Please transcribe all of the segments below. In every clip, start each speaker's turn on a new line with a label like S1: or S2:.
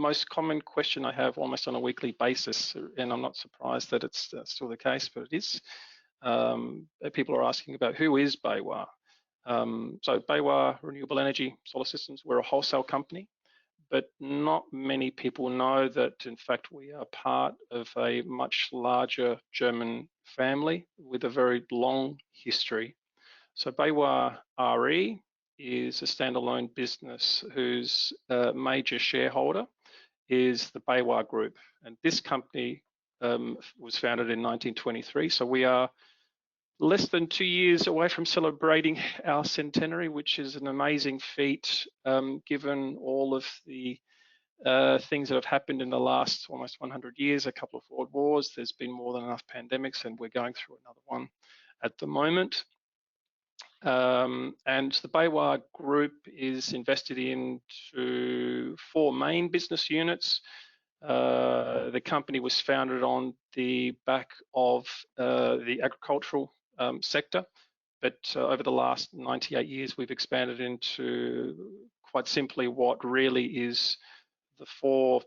S1: most common question I have almost on a weekly basis, and I'm not surprised that it's still the case, but it is. People are asking about who is BayWa. So BayWa Renewable Energy Solar Systems, we're a wholesale company, but not many people know that in fact we are part of a much larger German family with a very long history. So BayWa r.e. is a standalone business whose major shareholder is the BayWa Group, and this company was founded in 1923. So we are less than 2 years away from celebrating our centenary, which is an amazing feat given all of the things that have happened in the last almost 100 years, a couple of world wars. There's been more than enough pandemics, and we're going through another one at the moment. And the BayWa Group is invested into 4 main business units. The company was founded on the back of the agricultural sector, but over the last 98 years, we've expanded into quite simply what really is the 4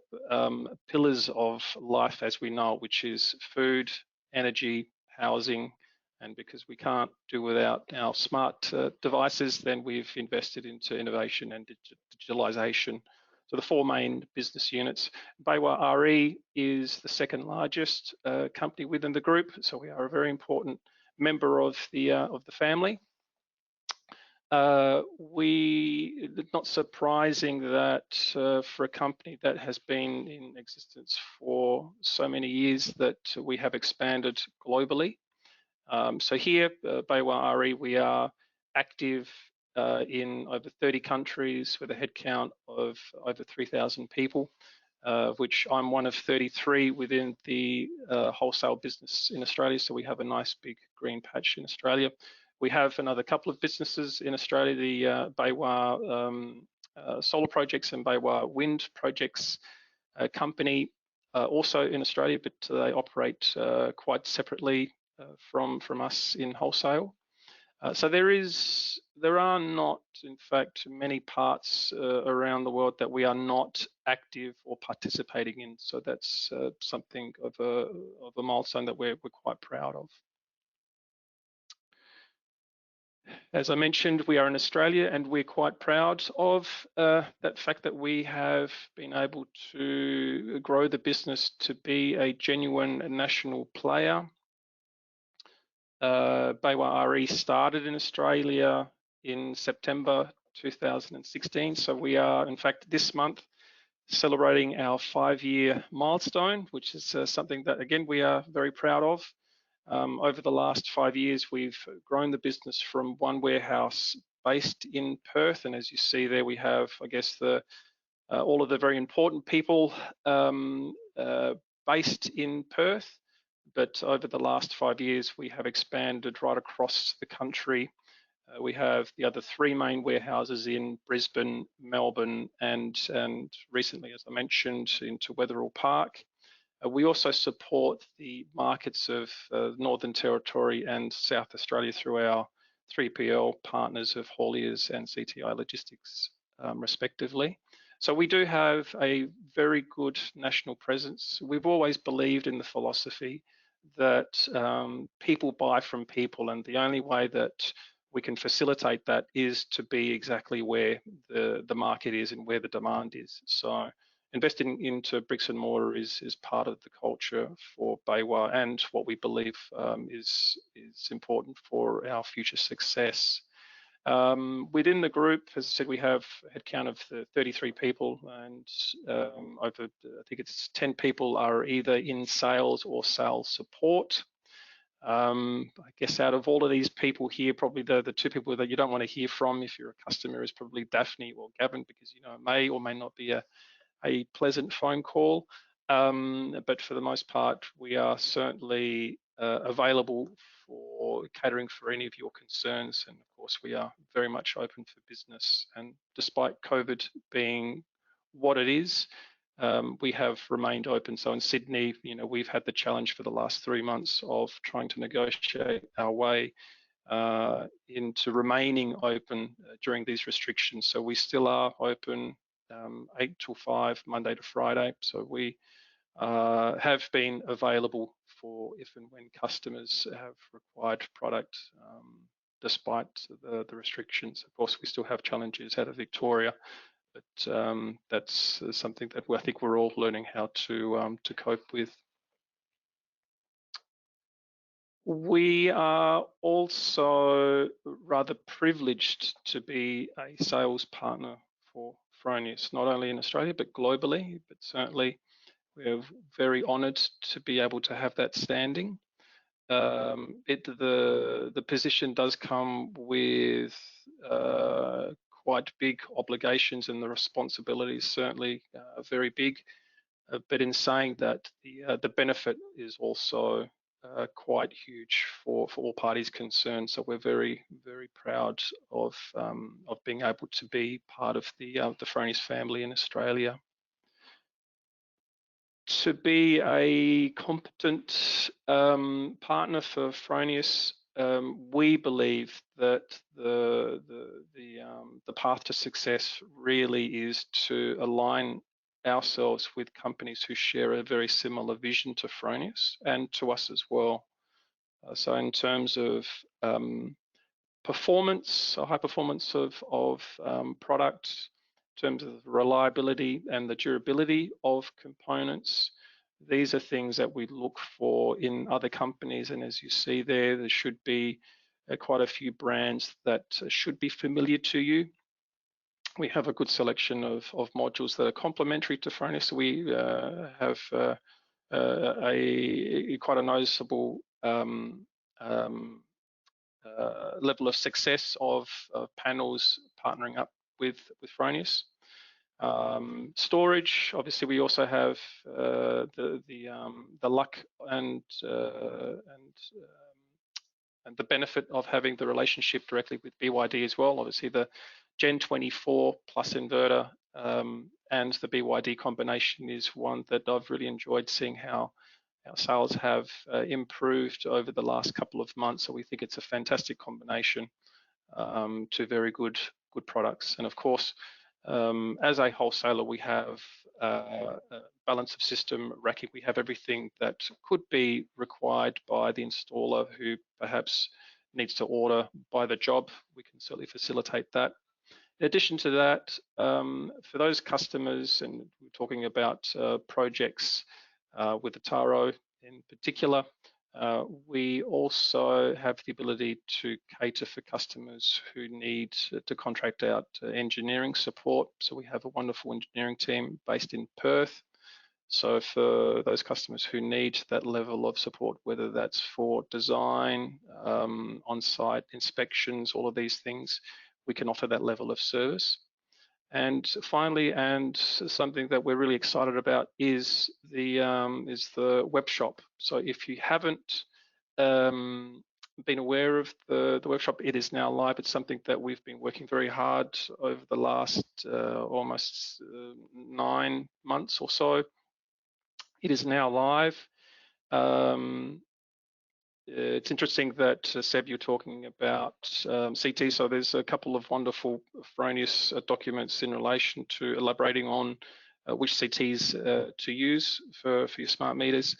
S1: pillars of life as we know it, which is food, energy, housing, and because we can't do without our smart devices, then we've invested into innovation and digitalization. So the 4 main business units. BayWa r.e. is the second largest company within the group, so we are a very important member of the family. It's not surprising that for a company that has been in existence for so many years that we have expanded globally. So here, BayWa r.e., we are active in over 30 countries with a headcount of over 3,000 people, which I'm one of 33 within the wholesale business in Australia. So we have a nice big green patch in Australia. We have another couple of businesses in Australia, the BayWa Solar Projects and BayWa Wind Projects company, also in Australia, but they operate quite separately from us in wholesale. So there are not, in fact, many parts around the world that we are not active or participating in. So that's something of a milestone that we're quite proud of. As I mentioned, we are in Australia, and we're quite proud of that fact that we have been able to grow the business to be a genuine national player. BayWa r.e. started in Australia in September 2016. So we are, in fact, this month celebrating our 5-year milestone, which is something that, again, we are very proud of. Over the last 5 years, we've grown the business from one warehouse based in Perth, and as you see there, we have, I guess, all of the very important people based in Perth. But over the last 5 years, we have expanded right across the country. We have the other 3 main warehouses in Brisbane, Melbourne, and recently, as I mentioned, into Wetherill Park. We also support the markets of Northern Territory and South Australia through our 3PL partners of Hauliers and CTI Logistics, respectively. So we do have a very good national presence. We've always believed in the philosophy that people buy from people, and the only way that we can facilitate that is to be exactly where the market is and where the demand is. So investing into bricks and mortar is part of the culture for BayWa and what we believe is important for our future success. Within the group, as I said, we have a headcount of 33 people, and over, I think it's 10 people are either in sales or sales support. I guess out of all of these people here, probably the 2 people that you don't want to hear from if you're a customer is probably Daphne or Gavin, because you know it may or may not be a pleasant phone call. But for the most part, we are certainly available for catering for any of your concerns, and of course we are very much open for business. And despite COVID being what it is, we have remained open. So in Sydney, you know, we've had the challenge for the last 3 months of trying to negotiate our way into remaining open during these restrictions. So we still are open 8 till 5, Monday to Friday. So we have been available for if and when customers have required product, despite the restrictions. Of course, we still have challenges out of Victoria, but that's something that I think we're all learning how to cope with. We are also rather privileged to be a sales partner for Fronius, not only in Australia but globally. But certainly, we're very honoured to be able to have that standing. The position does come with quite big obligations, and the responsibilities certainly very big. But in saying that, the benefit is also quite huge for all parties concerned. So we're very proud of being able to be part of the Fronius family in Australia. To be a competent partner for Fronius, we believe that the path to success really is to align ourselves with companies who share a very similar vision to Fronius and to us as well. So in terms of performance, high performance of products, in terms of reliability and the durability of components, these are things that we look for in other companies. And as you see there should be quite a few brands that should be familiar to you. We have a good selection of modules that are complementary to Fronius. We have quite a noticeable level of success of panels partnering up with Fronius. Storage, obviously, we also have the luck and the benefit of having the relationship directly with BYD as well. Obviously, the Gen 24 plus inverter and the BYD combination is one that I've really enjoyed seeing how our sales have improved over the last couple of months. So we think it's a fantastic combination to very good products. And of course, as a wholesaler, we have a balance of system racking. We have everything that could be required by the installer who perhaps needs to order by the job. We can certainly facilitate that. In addition to that, for those customers, and we're talking about projects with the Taro in particular, we also have the ability to cater for customers who need to contract out engineering support. So we have a wonderful engineering team based in Perth. So for those customers who need that level of support, whether that's for design, on-site inspections, all of these things, we can offer that level of service. And finally, and something that we're really excited about is the web shop. So if you haven't been aware of the web shop, it is now live. It's something that we've been working very hard over the last almost 9 months or so. It is now live. It's interesting that, Seb, you're talking about CT. So there's a couple of wonderful Fronius documents in relation to elaborating on which CTs to use for your smart meters.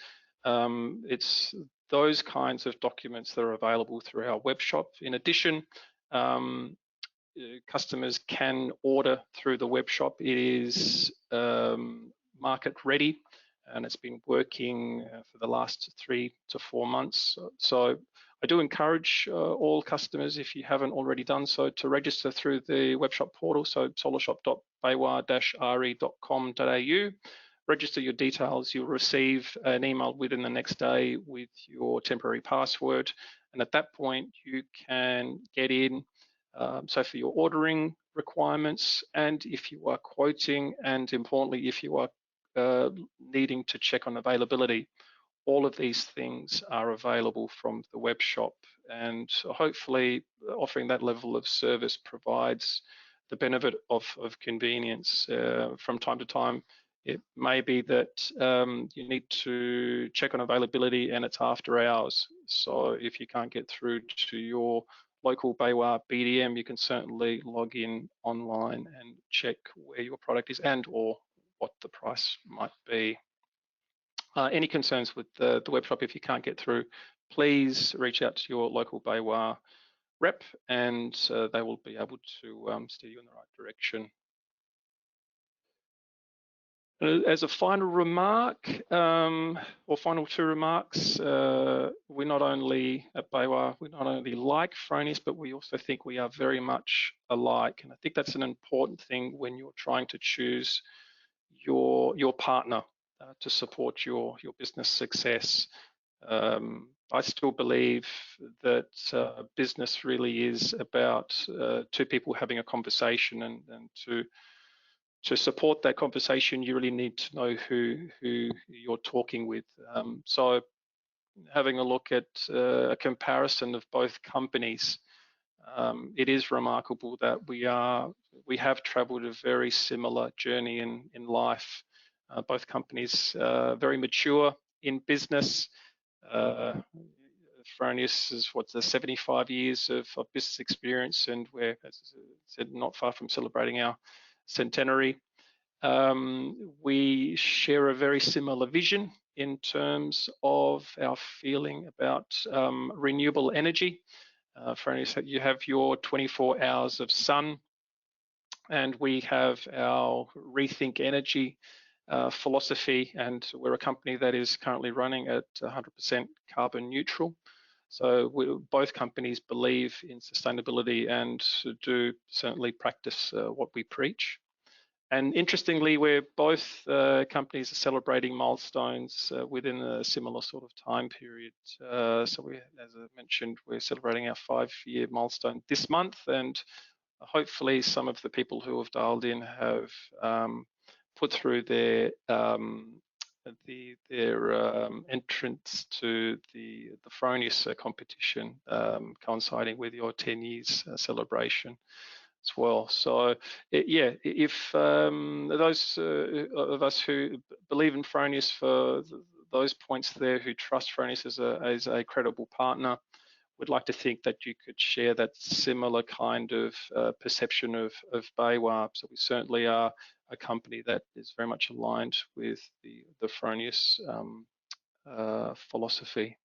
S1: It's those kinds of documents that are available through our web shop. In addition, customers can order through the web shop. It is market ready, and it's been working for the last 3 to 4 months. So I do encourage all customers, if you haven't already done so, to register through the webshop portal, so solarshop.BayWa-r.e.com.au. Register your details. You'll receive an email within the next day with your temporary password. And at that point, you can get in. So for your ordering requirements, and if you are quoting, and importantly, if you are needing to check on availability, all of these things are available from the web shop, and hopefully offering that level of service provides the benefit of convenience. From time to time, it may be that you need to check on availability and it's after hours. So if you can't get through to your local BayWa BDM, you can certainly log in online and check where your product is and or what the price might be. Any concerns with the webshop, if you can't get through, please reach out to your local BayWa rep and they will be able to steer you in the right direction. As a final remark, or final two remarks, we not only at BayWa, we not only like Fronius, but we also think we are very much alike. And I think that's an important thing when you're trying to choose your partner to support your business success. I still believe that business really is about two people having a conversation, and to support that conversation, you really need to know who you're talking with. So having a look at a comparison of both companies, it is remarkable that we have traveled a very similar journey in life. Both companies very mature in business. Fronius is 75 years of business experience, and we're, as I said, not far from celebrating our centenary. We share a very similar vision in terms of our feeling about renewable energy. Fronius, you have your 24 hours of sun, and we have our Rethink Energy philosophy, and we're a company that is currently running at 100% carbon neutral. So both companies believe in sustainability and do certainly practice what we preach. And interestingly, we're both companies are celebrating milestones within a similar sort of time period. So we, as I mentioned, we're celebrating our 5-year milestone this month, and hopefully some of the people who have dialed in have put through their entrance to the Fronius competition, coinciding with your 10 years celebration as well. So yeah, if those of us who believe in Fronius, for those points there, who trust Fronius as a credible partner, would like to think that you could share that similar kind of perception of BayWa. So we certainly are a company that is very much aligned with the Fronius philosophy.